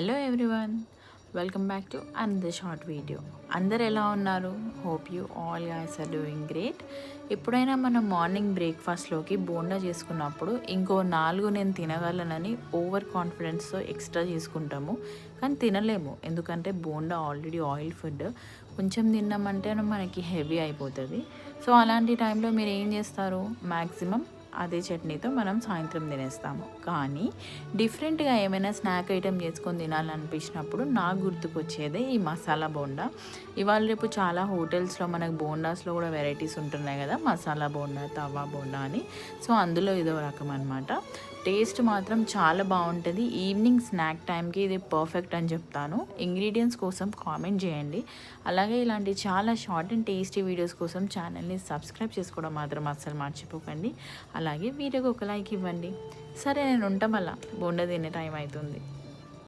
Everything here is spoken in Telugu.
Hello everyone, welcome back to another short video. అందరు ఎలా ఉన్నారు? Hope you all guys are doing great. ఎప్పుడైనా మనం మార్నింగ్ బ్రేక్ఫాస్ట్లోకి బోండా చేసుకున్నప్పుడు ఇంకో 4 నేను తినగలనని ఓవర్ కాన్ఫిడెన్స్తో ఎక్స్ట్రా చేసుకుంటాము, కానీ తినలేము. ఎందుకంటే బోండా ఆల్రెడీ ఆయిల్ ఫుడ్, కొంచెం తిన్నామంటే మనకి హెవీ అయిపోతుంది. సో అలాంటి టైంలో మీరు ఏం చేస్తారు? మ్యాక్సిమం అదే చట్నీతో మనం సాయంత్రం తినేస్తాము. కానీ డిఫరెంట్గా ఏమైనా స్నాక్ ఐటెం చేసుకొని తినాలనిపించినప్పుడు నాకు గుర్తుకొచ్చేదే ఈ మసాలా బోండా. ఇవాళ రేపు చాలా హోటల్స్లో మనకు బోండాస్లో కూడా వెరైటీస్ ఉంటున్నాయి కదా, మసాలా బోండా, తవా బోండా అని. సో అందులో ఇదో రకం అనమాట. టేస్ట్ మాత్రం చాలా బాగుంటుంది. ఈవినింగ్ స్నాక్ టైంకి ఇది పర్ఫెక్ట్ అని చెప్తాను. ఇంగ్రీడియంట్స్ కోసం కామెంట్ చేయండి. అలాగే ఇలాంటి చాలా షార్ట్ అండ్ టేస్టీ వీడియోస్ కోసం ఛానల్ని సబ్స్క్రైబ్ చేసుకోవడం మాత్రం అస్సలు మర్చిపోకండి. అలాగే వీడియోకి ఒక లైక్ ఇవ్వండి. సరే, నేను ఉంటాం, అలా బోండా తినే టైం అవుతుంది.